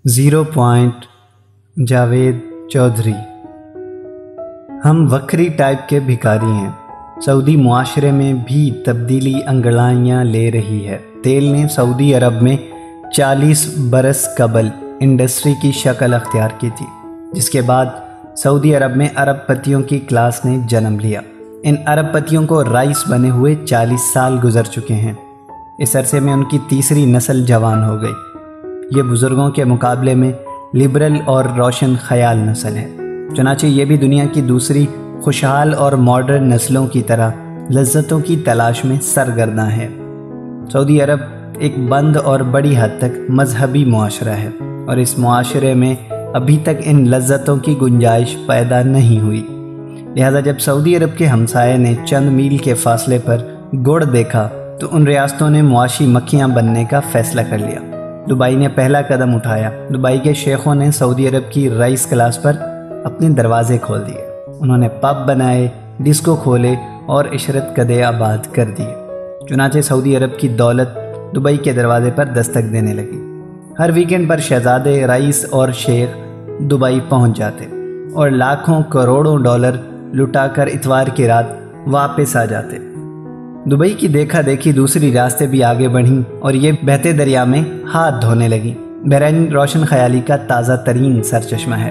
Zero point Javed Chaudhry. ہم وکری type کے بھکاری ہیں۔ سعودی معاشرے میں بھی تبدیلی انگڑائیاں لے رہی ہے۔ تیل نے سعودی عرب میں 40 برس قبل انڈسٹری کی شکل اختیار کی تھی، جس کے بعد سعودی عرب میں ارب پتیوں کی کلاس نے جنم لیا۔ ان ارب پتیوں کو رئیس بنے ہوئے 40 سال گزر چکے ہیں۔ اس عرصے میں ان کی تیسری نسل جوان ہو گئی۔ یہ بزرگوں کے مقابلے میں لبرل اور روشن خیال نسل ہے، چنانچہ یہ بھی دنیا کی دوسری خوشحال اور ماڈرن نسلوں کی طرح لذتوں کی تلاش میں سرگرداں ہے۔ سعودی عرب ایک بند اور بڑی حد تک مذہبی معاشرہ ہے، اور اس معاشرے میں ابھی تک ان لذتوں کی گنجائش پیدا نہیں ہوئی۔ لہذا جب سعودی عرب کے ہمسائے نے چند میل کے فاصلے پر گڑ دیکھا تو ان ریاستوں نے معاشی مکھیاں بننے کا فیصلہ کر لیا۔ دبئی نے پہلا قدم اٹھایا۔ دبئی کے شیخوں نے سعودی عرب کی رئیس کلاس پر اپنے دروازے کھول دیے۔ انہوں نے پب بنائے، ڈسکو کھولے اور عشرت کدے آباد کر دیے۔ چنانچہ سعودی عرب کی دولت دبئی کے دروازے پر دستک دینے لگی۔ ہر ویکنڈ پر شہزادے، رئیس اور شیخ دبئی پہنچ جاتے اور لاکھوں کروڑوں ڈالر لٹا کر اتوار کی رات واپس آ جاتے۔ دبئی کی دیکھا دیکھی دوسری ریاستیں بھی آگے بڑھیں اور یہ بہتے دریا میں ہاتھ دھونے لگیں۔ بحرین روشن خیالی کا تازہ ترین سرچشمہ ہے۔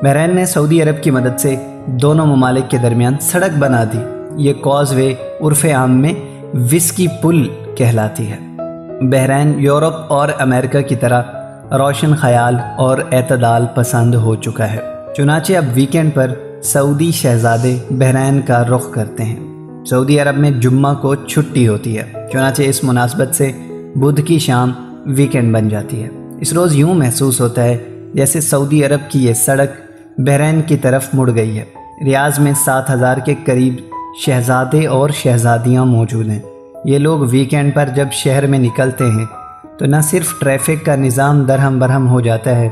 بحرین نے سعودی عرب کی مدد سے دونوں ممالک کے درمیان سڑک بنا دی۔ یہ کاز وے عرف عام میں وسکی پل کہلاتی ہے۔ بحرین یورپ اور امریکہ کی طرح روشن خیال اور اعتدال پسند ہو چکا ہے، چنانچہ اب ویکنڈ پر سعودی شہزادے بحرین کا رخ کرتے ہیں۔ سعودی عرب میں جمعہ کو چھٹی ہوتی ہے، چنانچہ اس مناسبت سے بدھ کی شام ویکنڈ بن جاتی ہے۔ اس روز یوں محسوس ہوتا ہے جیسے سعودی عرب کی یہ سڑک بحرین کی طرف مڑ گئی ہے۔ ریاض میں 7000 کے قریب شہزادے اور شہزادیاں موجود ہیں۔ یہ لوگ ویکنڈ پر جب شہر میں نکلتے ہیں تو نہ صرف ٹریفک کا نظام درہم برہم ہو جاتا ہے،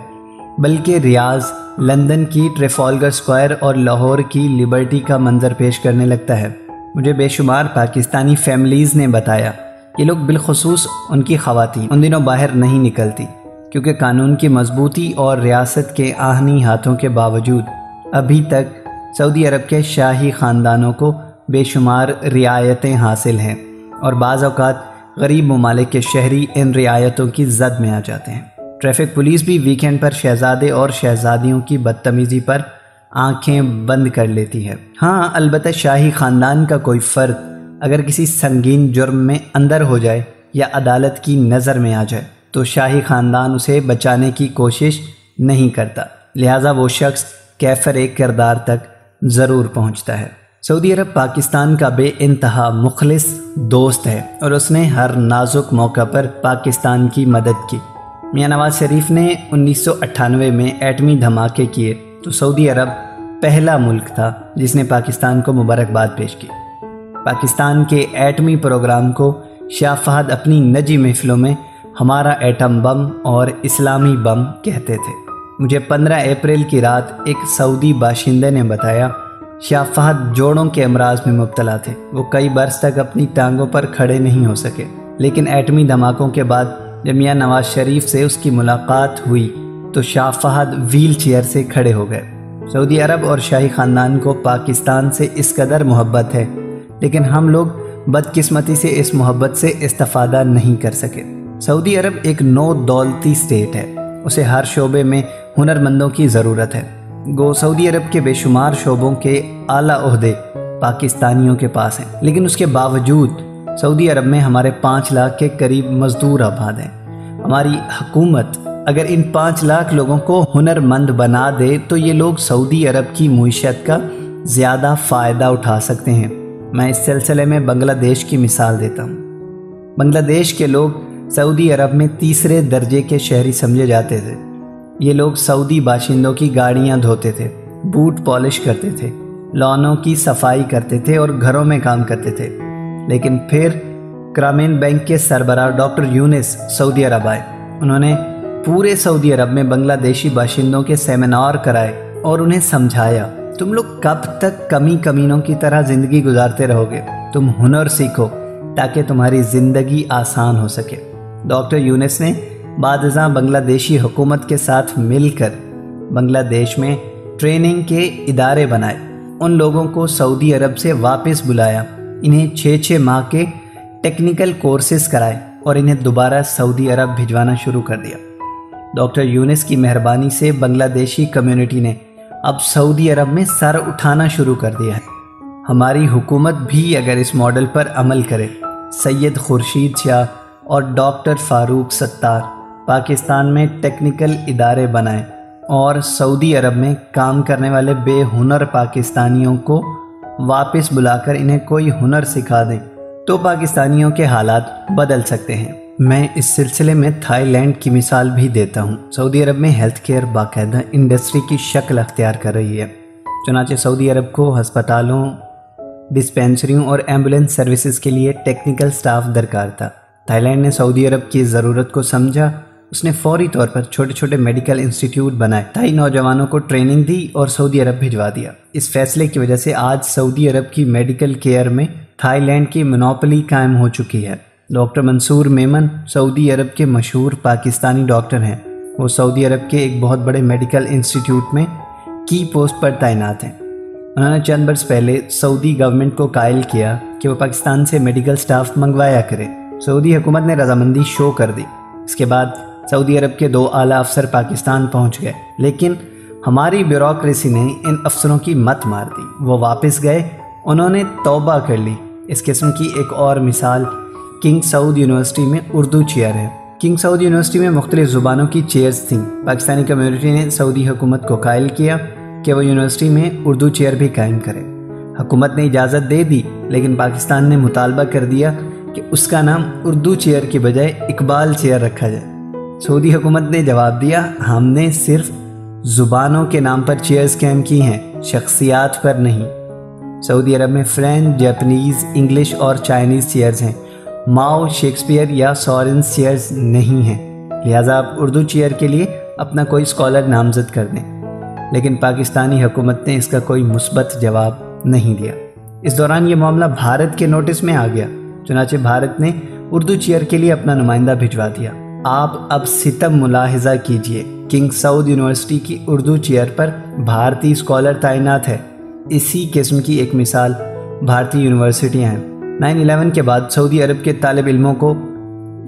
بلکہ ریاض لندن کی ٹریفالگر سکوائر اور لاہور کی لبرٹی کا منظر پیش کرنے لگتا ہے۔ مجھے بے شمار پاکستانی فیملیز نے بتایا یہ لوگ بالخصوص ان کی خواتین ان دنوں باہر نہیں نکلتی، کیونکہ قانون کی مضبوطی اور ریاست کے آہنی ہاتھوں کے باوجود ابھی تک سعودی عرب کے شاہی خاندانوں کو بے شمار رعایتیں حاصل ہیں، اور بعض اوقات غریب ممالک کے شہری ان رعایتوں کی زد میں آ جاتے ہیں۔ ٹریفک پولیس بھی ویکنڈ پر شہزادے اور شہزادیوں کی بدتمیزی پر آنکھیں بند کر لیتی ہے۔ ہاں، البتہ شاہی خاندان کا کوئی فرد اگر کسی سنگین جرم میں اندر ہو جائے یا عدالت کی نظر میں آ جائے تو شاہی خاندان اسے بچانے کی کوشش نہیں کرتا، لہٰذا وہ شخص کیفر کردار تک ضرور پہنچتا ہے۔ سعودی عرب پاکستان کا بے انتہا مخلص دوست ہے، اور اس نے ہر نازک موقع پر پاکستان کی مدد کی۔ میاں نواز شریف نے 1998 میں ایٹمی دھماکے کیے تو سعودی عرب پہلا ملک تھا جس نے پاکستان کو مبارکباد پیش کی۔ پاکستان کے ایٹمی پروگرام کو شاہ فہد اپنی نجی محفلوں میں ہمارا ایٹم بم اور اسلامی بم کہتے تھے۔ مجھے 15 اپریل کی رات ایک سعودی باشندے نے بتایا شاہ فہد جوڑوں کے امراض میں مبتلا تھے۔ وہ کئی برس تک اپنی ٹانگوں پر کھڑے نہیں ہو سکے، لیکن ایٹمی دھماکوں کے بعد جب میاں نواز شریف سے اس کی ملاقات ہوئی تو شاہ فہد ویل چیئر سے کھڑے ہو گئے۔ سعودی عرب اور شاہی خاندان کو پاکستان سے اس قدر محبت ہے، لیکن ہم لوگ بدقسمتی سے اس محبت سے استفادہ نہیں کر سکے۔ سعودی عرب ایک نو دولتی اسٹیٹ ہے، اسے ہر شعبے میں ہنرمندوں کی ضرورت ہے۔ گو سعودی عرب کے بے شمار شعبوں کے اعلیٰ عہدے پاکستانیوں کے پاس ہیں، لیکن اس کے باوجود سعودی عرب میں ہمارے 5 لاکھ کے قریب مزدور آباد ہیں۔ ہماری حکومت اگر ان 5 لاکھ لوگوں کو ہنرمند بنا دے تو یہ لوگ سعودی عرب کی معیشت کا زیادہ فائدہ اٹھا سکتے ہیں۔ میں اس سلسلے میں بنگلہ دیش کی مثال دیتا ہوں۔ بنگلہ دیش کے لوگ سعودی عرب میں تیسرے درجے کے شہری سمجھے جاتے تھے۔ یہ لوگ سعودی باشندوں کی گاڑیاں دھوتے تھے، بوٹ پالش کرتے تھے، لانوں کی صفائی کرتے تھے اور گھروں میں کام کرتے تھے۔ لیکن پھر گرامین بینک کے سربراہ ڈاکٹر یونس سعودی عرب آئے۔ انہوں نے پورے سعودی عرب میں بنگلہ دیشی باشندوں کے سیمینار کرائے اور انہیں سمجھایا تم لوگ کب تک کمینوں کی طرح زندگی گزارتے رہو گے، تم ہنر سیکھو تاکہ تمہاری زندگی آسان ہو سکے۔ ڈاکٹر یونس نے بعد ازاں بنگلہ دیشی حکومت کے ساتھ مل کر بنگلہ دیش میں ٹریننگ کے ادارے بنائے، ان لوگوں کو سعودی عرب سے واپس بلایا، انہیں 6 ماہ کے ٹیکنیکل کورسز کرائے اور انہیں دوبارہ سعودی عرب بھجوانا شروع کر دیا۔ ڈاکٹر یونس کی مہربانی سے بنگلہ دیشی کمیونٹی نے اب سعودی عرب میں سر اٹھانا شروع کر دیا ہے۔ ہماری حکومت بھی اگر اس ماڈل پر عمل کرے، سید خورشید شاہ اور ڈاکٹر فاروق ستار پاکستان میں ٹیکنیکل ادارے بنائیں اور سعودی عرب میں کام کرنے والے بے ہنر پاکستانیوں کو واپس بلا کر انہیں کوئی ہنر سکھا دیں، تو پاکستانیوں کے حالات بدل سکتے ہیں۔ میں اس سلسلے میں تھائی لینڈ کی مثال بھی دیتا ہوں۔ سعودی عرب میں ہیلتھ کیئر باقاعدہ انڈسٹری کی شکل اختیار کر رہی ہے، چنانچہ سعودی عرب کو ہسپتالوں، ڈسپینسریوں اور ایمبولینس سروسز کے لیے ٹیکنیکل سٹاف درکار تھا۔ تھائی لینڈ نے سعودی عرب کی ضرورت کو سمجھا، اس نے فوری طور پر چھوٹے چھوٹے میڈیکل انسٹیٹیوٹ بنائے، تھائی نوجوانوں کو ٹریننگ دی اور سعودی عرب بھجوا دیا۔ اس فیصلے کی وجہ سے آج سعودی عرب کی میڈیکل کیئر میں تھائی لینڈ کی مونوپلی قائم ہو چکی ہے۔ ڈاکٹر منصور میمن سعودی عرب کے مشہور پاکستانی ڈاکٹر ہیں، وہ سعودی عرب کے ایک بہت بڑے میڈیکل انسٹیٹیوٹ میں کی پوسٹ پر تعینات ہیں۔ انہوں نے چند برس پہلے سعودی گورنمنٹ کو قائل کیا کہ وہ پاکستان سے میڈیکل سٹاف منگوایا کرے۔ سعودی حکومت نے رضامندی شو کر دی۔ اس کے بعد سعودی عرب کے 2 اعلیٰ افسر پاکستان پہنچ گئے، لیکن ہماری بیوروکریسی نے ان افسروں کی مت مار دی۔ وہ واپس گئے، انہوں نے توبہ کر لی۔ اس قسم کی ایک اور مثال کنگ سعود یونیورسٹی میں اردو چیئر ہے۔ کنگ سعود یونیورسٹی میں مختلف زبانوں کی چیئرز تھیں۔ پاکستانی کمیونٹی نے سعودی حکومت کو قائل کیا کہ وہ یونیورسٹی میں اردو چیئر بھی قائم کرے۔ حکومت نے اجازت دے دی، لیکن پاکستان نے مطالبہ کر دیا کہ اس کا نام اردو چیئر کی بجائے اقبال چیئر رکھا جائے۔ سعودی حکومت نے جواب دیا، ہم نے صرف زبانوں کے نام پر چیئرز قائم کی ہیں، شخصیات پر نہیں۔ سعودی عرب میں فرینچ، جاپنیز، انگلش اور چائنیز چیئرز ہیں، ماؤ، شیکسپیئر یا سورنس چیئرز نہیں ہیں، لہٰذا آپ اردو چیئر کے لیے اپنا کوئی اسکالر نامزد کر دیں۔ لیکن پاکستانی حکومت نے اس کا کوئی مثبت جواب نہیں دیا۔ اس دوران یہ معاملہ بھارت کے نوٹس میں آ گیا، چنانچہ بھارت نے اردو چیئر کے لیے اپنا نمائندہ بھجوا دیا۔ آپ اب ستم ملاحظہ کیجئے، کنگ سعود یونیورسٹی کی اردو چیئر پر بھارتی اسکالر تعینات ہے۔ اسی قسم کی ایک مثال بھارتی یونیورسٹیاں ہیں۔ 9/11 کے بعد سعودی عرب کے طالب علموں کو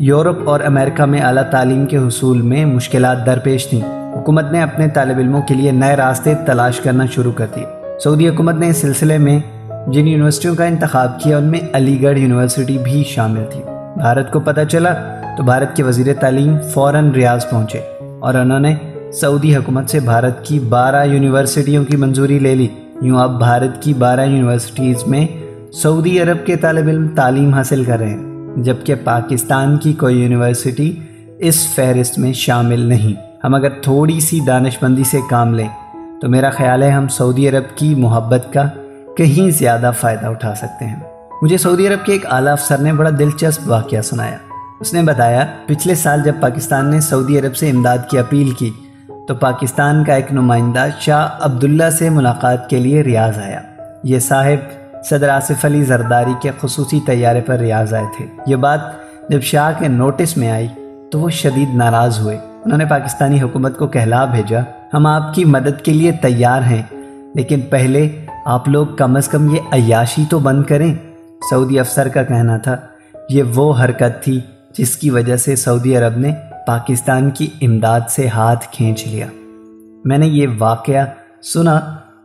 یورپ اور امریکہ میں اعلیٰ تعلیم کے حصول میں مشکلات درپیش تھیں۔ حکومت نے اپنے طالب علموں کے لیے نئے راستے تلاش کرنا شروع کر دیے۔ سعودی حکومت نے اس سلسلے میں جن یونیورسٹیوں کا انتخاب کیا ان میں علی گڑھ یونیورسٹی بھی شامل تھی۔ بھارت کو پتہ چلا تو بھارت کے وزیر تعلیم فوراً ریاض پہنچے اور انہوں نے سعودی حکومت سے بھارت کی 12 یونیورسٹیوں کی منظوری لے لی۔ یوں اب بھارت کی 12 یونیورسٹیز میں سعودی عرب کے طالب علم تعلیم حاصل کر رہے ہیں، جبکہ پاکستان کی کوئی یونیورسٹی اس فہرست میں شامل نہیں۔ ہم اگر تھوڑی سی دانش مندی سے کام لیں تو میرا خیال ہے ہم سعودی عرب کی محبت کا کہیں زیادہ فائدہ اٹھا سکتے ہیں۔ مجھے سعودی عرب کے ایک اعلیٰ افسر نے بڑا دلچسپ واقعہ سنایا۔ اس نے بتایا، پچھلے سال جب پاکستان نے سعودی عرب سے امداد کی اپیل کی تو پاکستان کا ایک نمائندہ شاہ عبداللہ سے ملاقات کے لیے ریاض آیا۔ یہ صاحب صدر آصف علی زرداری کے خصوصی طیارے پر ریاض آئے تھے۔ یہ بات جب شاہ کے نوٹس میں آئی تو وہ شدید ناراض ہوئے۔ انہوں نے پاکستانی حکومت کو کہلا بھیجا، ہم آپ کی مدد کے لیے تیار ہیں، لیکن پہلے آپ لوگ کم از کم یہ عیاشی تو بند کریں۔ سعودی افسر کا کہنا تھا، یہ وہ حرکت تھی جس کی وجہ سے سعودی عرب نے پاکستان کی امداد سے ہاتھ کھینچ لیا۔ میں نے یہ واقعہ سنا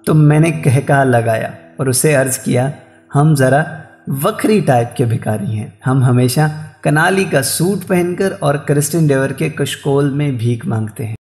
تو میں نے کہا لگایا اور اسے عرض کیا، ہم ذرا وکری ٹائپ کے بھکاری ہیں، ہم ہمیشہ کنالی کا سوٹ پہن کر اور کرسٹن ڈیور کے کشکول میں بھیک مانگتے ہیں۔